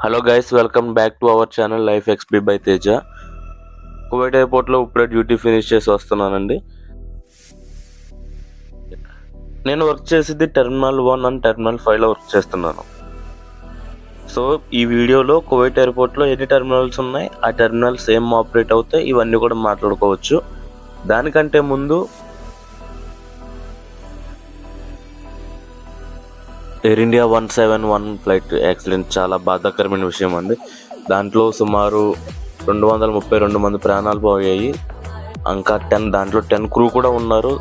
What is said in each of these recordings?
Hello guys, welcome back to our channel life XP by Teja. Kuwait ఎయిర్పోర్ట్లో ఇప్పుడే duty finish చేసి వస్తున్నానండి. నేను వర్క్ చేసేది టెర్మినల్ 1 అండ్ టెర్మినల్ 5లో వర్క్ చేస్తున్నాను. సో ఈ వీడియోలో కువైట్ ఎయిర్పోర్ట్లో ఎన్ని టెర్మినల్స్ ఉన్నాయి, ఆ టెర్మినల్స్ ఏం ఆపరేట్ అవుతాయి, ఇవన్నీ కూడా మాట్లాడుకోవచ్చు. దానికంటే ముందు ఎయిర్ ఇండియా 171 ఫ్లైట్ యాక్సిడెంట్ చాలా బాధాకరమైన విషయం అండి. దాంట్లో సుమారు 232 మంది ప్రాణాలు పోయాయి. ఇంకా దాంట్లో 10 క్రూ కూడా ఉన్నారు.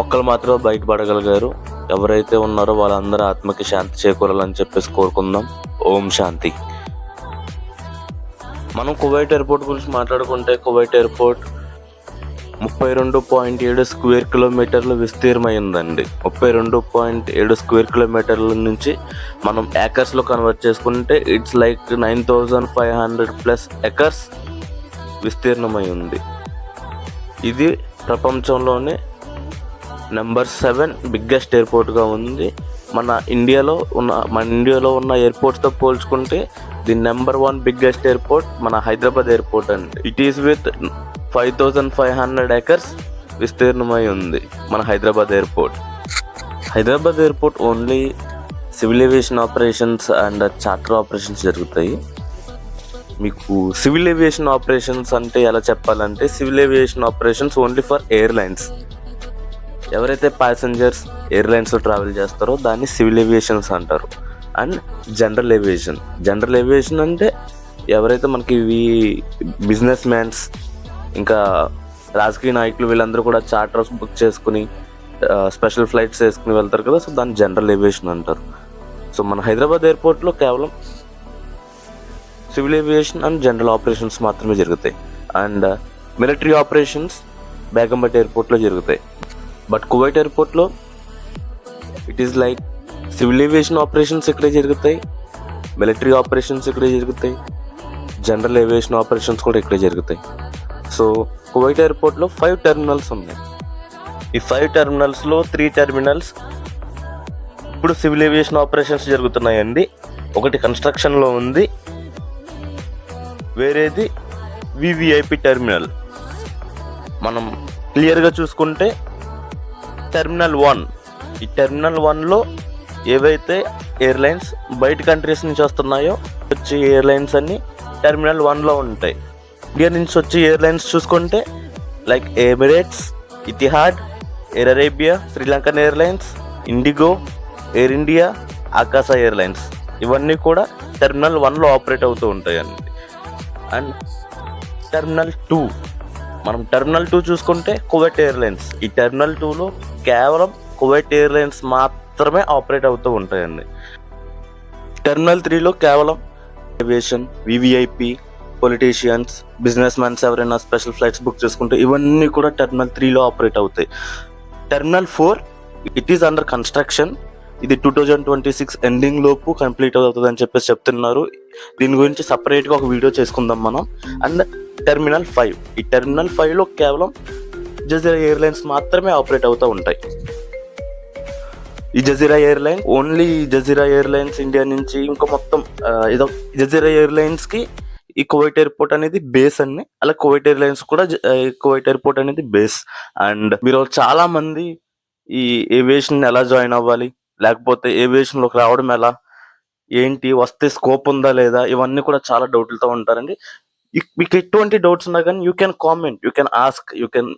ఒక్కరు మాత్రమే బయటపడగలిగారు. ఎవరైతే ఉన్నారో వాళ్ళందరూ ఆత్మకి శాంతి చేకూరాలని చెప్పేసి కోరుకుందాం. ఓం శాంతి. మనం కువైట్ ఎయిర్పోర్ట్ గురించి మాట్లాడుకుంటే, కువైట్ ఎయిర్పోర్ట్ 32.7 స్క్వేర్ కిలోమీటర్లు విస్తీర్ణమైందండి. 32.7 స్క్వేర్ కిలోమీటర్ల నుంచి మనం ఏకర్స్లో కన్వర్ట్ చేసుకుంటే ఇట్స్ లైక్ 9,500+ ఎకర్స్ విస్తీర్ణమై ఉంది. ఇది ప్రపంచంలోనే నెంబర్ 7 బిగ్గెస్ట్ ఎయిర్పోర్ట్గా ఉంది. మన ఇండియాలో ఉన్న ఎయిర్పోర్ట్స్తో పోల్చుకుంటే ది నెంబర్ 1 బిగ్గెస్ట్ ఎయిర్పోర్ట్ మన హైదరాబాద్ ఎయిర్పోర్ట్ అండి. ఇట్ ఈస్ విత్ 5,500 ఎకర్స్ విస్తీర్ణమై ఉంది మన Hyderabad airport. Hyderabad airport only civil aviation operations and charter operations జరుగుతాయి. మీకు సివిల్ ఏవియేషన్ ఆపరేషన్స్ అంటే ఎలా చెప్పాలంటే, civil aviation operations only for airlines. ఎవరైతే ప్యాసింజర్స్ ఎయిర్లైన్స్లో ట్రావెల్ చేస్తారో దాన్ని సివిల్ ఏవియేషన్స్ అంటారు. అండ్ జనరల్ ఏవియేషన్ అంటే ఎవరైతే మనకి బిజినెస్ మ్యాన్స్, ఇంకా రాజకీయ నాయకులు, వీళ్ళందరూ కూడా చార్టర్స్ బుక్ చేసుకుని స్పెషల్ ఫ్లైట్స్ వేసుకుని వెళ్తారు కదా, సో దాన్ని జనరల్ ఏవియేషన్ అంటారు. సో మన హైదరాబాద్ ఎయిర్పోర్ట్లో కేవలం civil aviation and general operations మాత్రమే జరుగుతాయి. అండ్ మిలిటరీ ఆపరేషన్స్ బేగంపేట ఎయిర్పోర్ట్లో జరుగుతాయి. బట్ కువైట్ ఎయిర్పోర్ట్లో it is like civil aviation operations ఇక్కడే జరుగుతాయి, మిలిటరీ ఆపరేషన్స్ ఇక్కడే జరుగుతాయి, జనరల్ ఏవియేషన్ ఆపరేషన్స్ కూడా ఇక్కడే జరుగుతాయి. సో కువైట్ ఎయిర్పోర్ట్లో 5 టెర్మినల్స్ ఉన్నాయి. ఈ 5 టెర్మినల్స్లో 3 టెర్మినల్స్ ఇప్పుడు సివిల్ ఏవియేషన్ ఆపరేషన్స్ జరుగుతున్నాయండి. ఒకటి కన్స్ట్రక్షన్లో ఉంది, వేరేది వివిఐపి టెర్మినల్. మనం క్లియర్గా చూసుకుంటే టెర్మినల్ 1, ఈ టెర్మినల్ 1లో ఏవైతే ఎయిర్లైన్స్ బయట కంట్రీస్ నుంచి వస్తున్నాయో వచ్చే ఎయిర్లైన్స్ అన్నీ టెర్మినల్ 1లో ఉంటాయి. ఇండియా నుంచి వచ్చే ఎయిర్లైన్స్ చూసుకుంటే like Emirates, Etihad, Air Arabia, SriLankan airlines, IndiGo, Air India, Akasa airlines, ఇవన్నీ కూడా టెర్మినల్ 1లో ఆపరేట్ అవుతూ ఉంటాయండి. అండ్ టెర్మినల్ 2, మనం టెర్మినల్ 2 చూసుకుంటే కువైట్ ఎయిర్లైన్స్. ఈ టెర్మినల్ 2లో కేవలం కువైట్ ఎయిర్లైన్స్ మాత్రమే ఆపరేట్ అవుతూ ఉంటాయండి. టెర్మినల్ 3లో కేవలం aviation, VVIP, politicians, business mans ఎవరైనా స్పెషల్ ఫ్లైట్స్ బుక్ చేసుకుంటే ఇవన్నీ కూడా టెర్మినల్ 3లో ఆపరేట్ అవుతాయి. Terminal 4 it is under construction. ఇది 2026 ఎండింగ్ లోపు కంప్లీట్ అవుతుంది అని చెప్పేసి చెప్తున్నారు. దీని గురించి సపరేట్గా ఒక వీడియో చేసుకుందాం మనం. అండ్ టెర్మినల్ 5, ఈ టెర్మినల్ 5లో కేవలం జజీరా ఎయిర్లైన్స్ మాత్రమే ఆపరేట్ అవుతూ ఉంటాయి. ఈ Jazeera airline only Jazeera airlines India నుంచి ఇంకా మొత్తం ఏదో జజీరా ఎయిర్లైన్స్కి ఈ కువైట్ ఎయిర్పోర్ట్ అనేది బేస్ అండి. అలా కువైట్ ఎయిర్లైన్స్ కూడా కువైట్ ఎయిర్పోర్ట్ అనేది బేస్. అండ్ మీరు చాలా మంది ఈ ఏవియేషన్ ఎలా జాయిన్ అవ్వాలి, లేకపోతే ఏవియేషన్లోకి రావడం ఎలా, ఏంటి, వస్తే స్కోప్ ఉందా లేదా, ఇవన్నీ కూడా చాలా డౌట్లతో ఉంటారండి. మీకు ఎటువంటి డౌట్స్ ఉన్నా కానీ you can comment, you can ask,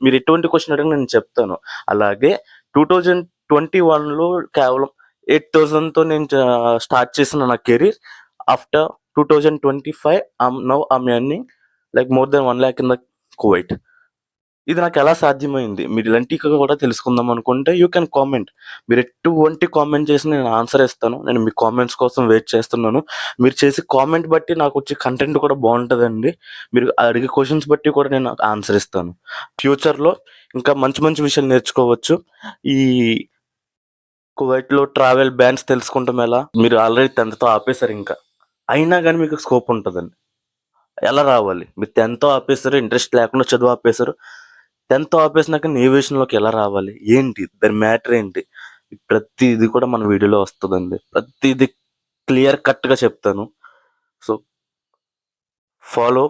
మీరు ఎటువంటి క్వశ్చన్ అడిగినా నేను చెప్తాను. అలాగే 2021లో కేవలం 8,000తో నేను స్టార్ట్ చేసిన నా career. After 2025 I'm earning like more than 1 lakh in the Kuwait. ఇది నాకు ఎలా సాధ్యమైంది, మీరు ఇలాంటివి కూడా తెలుసుకుందాం అనుకుంటే యూ కెన్ కామెంట్. మీరు ఎటువంటి కామెంట్ చేసి నేను ఆన్సర్ ఇస్తాను. నేను మీ కామెంట్స్ కోసం వెయిట్ చేస్తున్నాను. మీరు చేసే కామెంట్ బట్టి నాకు వచ్చే కంటెంట్ కూడా బాగుంటుందండి. మీరు అడిగే క్వశ్చన్స్ బట్టి కూడా నేను ఆన్సర్ ఇస్తాను. ఫ్యూచర్లో ఇంకా మంచి మంచి విషయాలు నేర్చుకోవచ్చు. ఈ కువైట్లో ట్రావెల్ బ్యాన్స్ తెలుసుకుంటాం ఎలా, మీరు ఆల్రెడీ 10th ఆపేశారు, ఇంకా అయినా కానీ మీకు స్కోప్ ఉంటుందండి. ఎలా రావాలి, మీరు 10th ఆపేశారు, ఇంట్రెస్ట్ లేకుండా చదువు ఆపేశారు, 10th ఆపేసినాక ఏవియేషన్లోకి ఎలా రావాలి, ఏంటి దాని మ్యాటర్ ఏంటి, ప్రతిది కూడా మన వీడియోలో వస్తుందండి. ప్రతిది క్లియర్ కట్గా చెప్తాను. So follow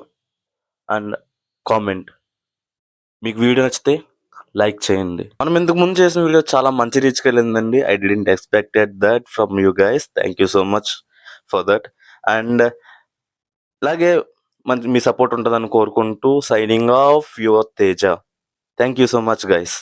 and comment. మీకు వీడియో నచ్చితే లైక్ చేయండి. మనం ఇంతకు ముందు చేసిన వీడియో చాలా మంచి రీచ్కి వెళ్ళిందండి. I didn't expected that from you guys. Thank you so much for that. And అలాగే మీ సపోర్ట్ ఉంటుందని కోరుకుంటూ signing off your Teja. Thank you so much guys.